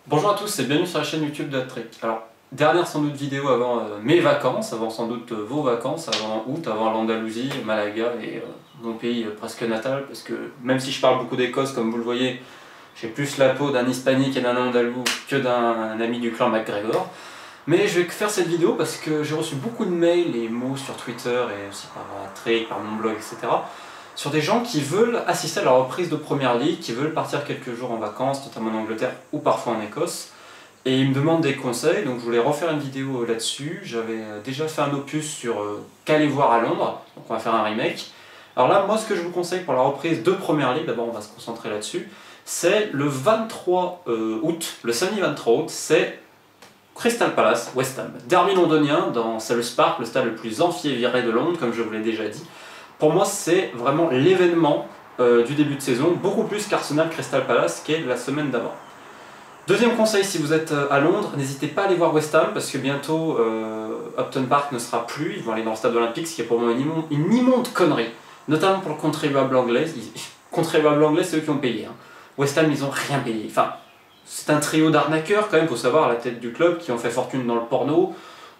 Bonjour à tous et bienvenue sur la chaîne YouTube de Hat-Trick. Alors, dernière sans doute vidéo avant mes vacances, avant sans doute vos vacances, avant août, avant l'Andalousie, Malaga et mon pays presque natal, parce que même si je parle beaucoup d'Écosse, comme vous le voyez, j'ai plus la peau d'un hispanique et d'un andalou que d'un ami du clan MacGregor. Mais je vais faire cette vidéo parce que j'ai reçu beaucoup de mails et mots sur Twitter et aussi par Hat-Trick, par mon blog, etc. sur des gens qui veulent assister à la reprise de Première Ligue, qui veulent partir quelques jours en vacances, notamment en Angleterre ou parfois en Écosse. Et ils me demandent des conseils, donc je voulais refaire une vidéo là-dessus. J'avais déjà fait un opus sur qu'aller voir à Londres, donc on va faire un remake. Alors là, moi ce que je vous conseille pour la reprise de Première Ligue, d'abord on va se concentrer là-dessus, c'est le 23 août, le samedi 23 août, c'est Crystal Palace, West Ham. Derby londonien dans Selhurst Park, le stade le plus enfiévré de Londres, comme je vous l'ai déjà dit. Pour moi, c'est vraiment l'événement du début de saison, beaucoup plus qu'Arsenal Crystal Palace, qui est la semaine d'avant. Deuxième conseil, si vous êtes à Londres, n'hésitez pas à aller voir West Ham, parce que bientôt Upton Park ne sera plus, ils vont aller dans le stade olympique, ce qui est pour moi une immonde connerie, notamment pour le contribuable anglais. Contribuable anglais, c'est eux qui ont payé. Hein. West Ham, ils n'ont rien payé. Enfin, c'est un trio d'arnaqueurs quand même, faut savoir, à la tête du club, qui ont fait fortune dans le porno.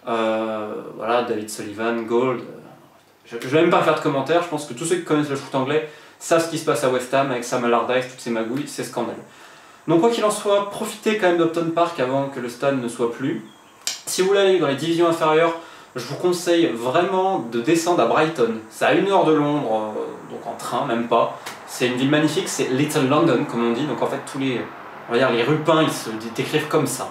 Voilà, David Sullivan, Gold. Je ne vais même pas faire de commentaires, je pense que tous ceux qui connaissent le foot anglais savent ce qui se passe à West Ham avec Sam Allardyce, toutes ces magouilles, c'est scandaleux. Donc quoi qu'il en soit, profitez quand même d'Upton Park avant que le stade ne soit plus. Si vous voulez aller dans les divisions inférieures, je vous conseille vraiment de descendre à Brighton. C'est à 1 heure de Londres, donc en train, même pas. C'est une ville magnifique, c'est Little London comme on dit, donc en fait tous les, on va dire, les rupins ils se décrivent comme ça.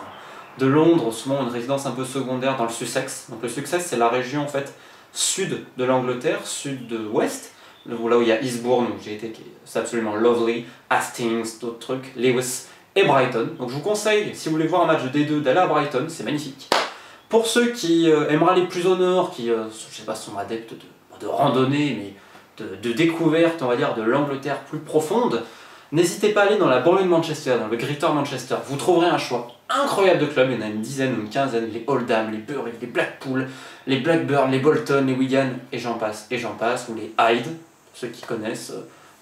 De Londres, souvent une résidence un peu secondaire dans le Sussex. Donc le Sussex c'est la région en fait sud de l'Angleterre, sud de ouest, là où il y a Eastbourne, où j'ai été, c'est absolument lovely, Hastings, d'autres trucs, Lewis et Brighton. Donc je vous conseille, si vous voulez voir un match de D2, d'aller à Brighton, c'est magnifique. Pour ceux qui aimeraient aller plus au nord, qui je sais pas, sont adeptes de randonnée, mais de découverte, on va dire, de l'Angleterre plus profonde, n'hésitez pas à aller dans la banlieue de Manchester, dans le Greater Manchester. Vous trouverez un choix incroyable de clubs, il y en a une dizaine ou une quinzaine, les Oldham, les Bury, les Blackpool, les Blackburn, les Bolton, les Wigan, et j'en passe, ou les Hyde, ceux qui connaissent.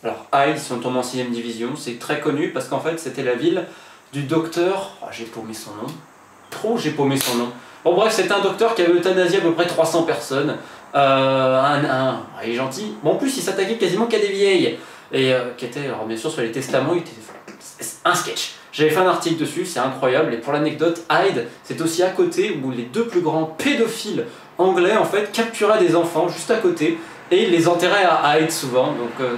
Alors Hyde, ils sont tombés en 6ème division, c'est très connu parce qu'en fait c'était la ville du docteur, oh, j'ai paumé son nom, j'ai paumé son nom. Bon bref, c'est un docteur qui avait euthanasié à peu près 300 personnes, il est gentil, bon en plus il s'attaquait quasiment qu'à des vieilles, et qui était, alors bien sûr sur les testaments, il était un sketch. J'avais fait un article dessus, c'est incroyable, et pour l'anecdote, Hyde, c'est aussi à côté où les deux plus grands pédophiles anglais en fait capturaient des enfants juste à côté, et ils les enterraient à Hyde souvent, donc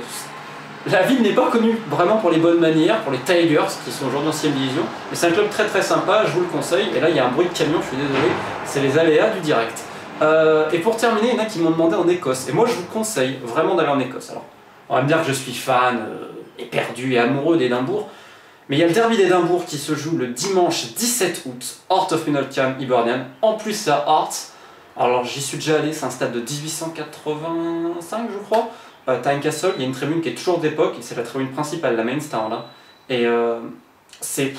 la ville n'est pas connue vraiment pour les bonnes manières, pour les Tigers, qui sont aujourd'hui en 6ème division, mais c'est un club très très sympa, je vous le conseille, et là il y a un bruit de camion, je suis désolé, c'est les aléas du direct. Et pour terminer, il y en a qui m'ont demandé en Écosse, et moi je vous conseille vraiment d'aller en Écosse. Alors, on va me dire que je suis fan, éperdu et amoureux d'Édimbourg, mais il y a le derby d'Édimbourg qui se joue le dimanche 17 août, Heart of Winalcam, Hibernian. En plus, c'est à Hearts. Alors, j'y suis déjà allé, c'est un stade de 1885, je crois. Tynecastle, il y a une tribune qui est toujours d'époque, et c'est la tribune principale, la main stand là. Et c'est.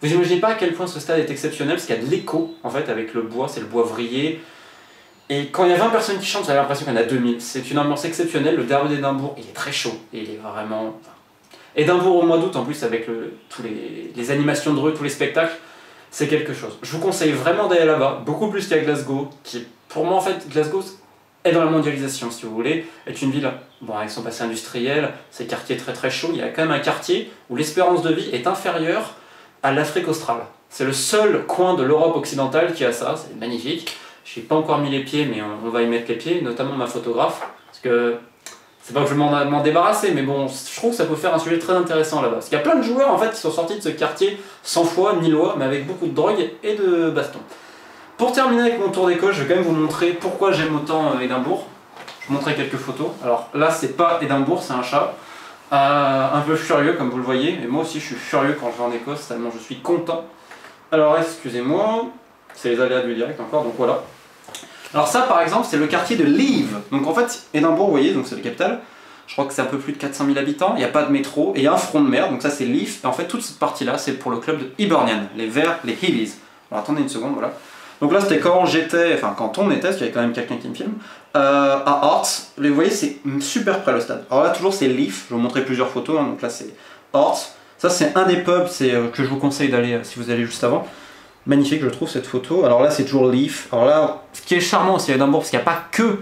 Vous imaginez pas à quel point ce stade est exceptionnel, parce qu'il y a de l'écho, en fait, avec le bois, c'est le bois vrillé. Et quand il y a 20 personnes qui chantent, vous avez l'impression qu'il y en a 2000. C'est une ambiance exceptionnelle. Le derby d'Édimbourg, il est très chaud, et il est vraiment. Édimbourg au mois d'août, en plus, avec tous les animations de rue, tous les spectacles, c'est quelque chose. Je vous conseille vraiment d'aller là-bas, beaucoup plus qu'à Glasgow, qui, pour moi, en fait, Glasgow est dans la mondialisation, si vous voulez, est une ville, bon, avec son passé industriel, ses quartiers très très chauds, il y a quand même un quartier où l'espérance de vie est inférieure à l'Afrique australe. C'est le seul coin de l'Europe occidentale qui a ça, c'est magnifique. Je n'ai pas encore mis les pieds, mais on va y mettre les pieds, notamment ma photographe, parce que c'est pas que je vais m'en débarrasser, mais bon, je trouve que ça peut faire un sujet très intéressant là-bas. Parce qu'il y a plein de joueurs en fait qui sont sortis de ce quartier sans foi ni loi, mais avec beaucoup de drogue et de baston. Pour terminer avec mon tour d'école, je vais quand même vous montrer pourquoi j'aime autant Édimbourg. Je vous montrer quelques photos. Alors là, c'est pas Édimbourg, c'est un chat. Un peu furieux comme vous le voyez, et moi aussi je suis furieux quand je vais en Écosse, tellement je suis content. Alors excusez-moi, c'est les aléas du direct encore, donc voilà. Alors ça par exemple c'est le quartier de Leave. Donc en fait Édimbourg vous voyez, donc c'est la capitale. Je crois que c'est un peu plus de 400 000 habitants, il n'y a pas de métro et il y a un front de mer, donc ça c'est Leave. Et en fait toute cette partie là c'est pour le club de Hibernian, les Verts, les Heavies. Alors attendez une seconde, voilà. Donc là c'était quand j'étais, enfin quand on était, parce qu'il y avait quand même quelqu'un qui me filme, à Hearts. Vous voyez c'est super près le stade. Alors là toujours c'est Leave, je vais vous montrer plusieurs photos, hein. Donc là c'est Hearts. Ça c'est un des pubs que je vous conseille d'aller si vous allez juste avant. Magnifique je trouve cette photo. Alors là c'est toujours Leaf. Alors là, ce qui est charmant aussi à Édimbourg, parce qu'il n'y a pas que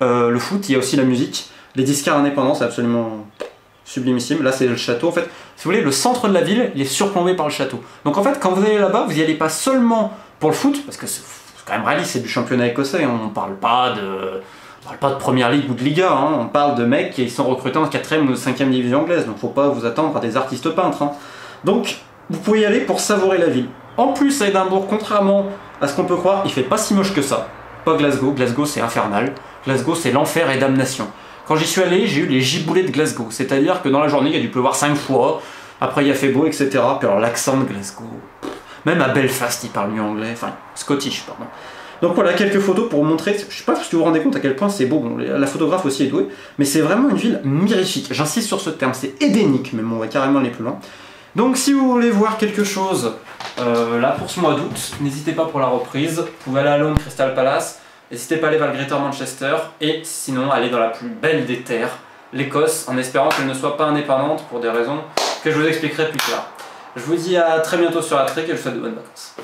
le foot, il y a aussi la musique. Les disquaires indépendants, c'est absolument sublimissime. Là c'est le château. En fait, si vous voulez, le centre de la ville, il est surplombé par le château. Donc en fait, quand vous allez là-bas, vous n'y allez pas seulement pour le foot, parce que c'est quand même rallye, c'est du championnat écossais, hein. On parle pas de première ligue ou de Liga, hein. On parle de mecs qui sont recrutés en 4ème ou 5ème division anglaise, donc faut pas vous attendre à des artistes peintres, hein. Donc vous pouvez y aller pour savourer la ville. En plus à Édimbourg, contrairement à ce qu'on peut croire, il fait pas si moche que ça. Pas Glasgow, Glasgow c'est infernal, Glasgow c'est l'enfer et damnation. Quand j'y suis allé, j'ai eu les giboulées de Glasgow, c'est-à-dire que dans la journée il y a dû pleuvoir 5 fois, après il a fait beau, etc. Puis alors l'accent de Glasgow, même à Belfast ils parlent mieux anglais, enfin Scottish pardon. Donc voilà, quelques photos pour vous montrer, je sais pas si vous vous rendez compte à quel point c'est beau, bon, la photographe aussi est douée, mais c'est vraiment une ville mirifique, j'insiste sur ce terme, c'est édénique, mais bon, on va carrément aller plus loin. Donc si vous voulez voir quelque chose, là pour ce mois d'août, n'hésitez pas pour la reprise, vous pouvez aller à Londres Crystal Palace, n'hésitez pas à aller vers le Greater Manchester, et sinon aller dans la plus belle des terres, l'Écosse, en espérant qu'elle ne soit pas indépendante pour des raisons que je vous expliquerai plus tard. Je vous dis à très bientôt sur la Trek et je vous souhaite de bonnes vacances.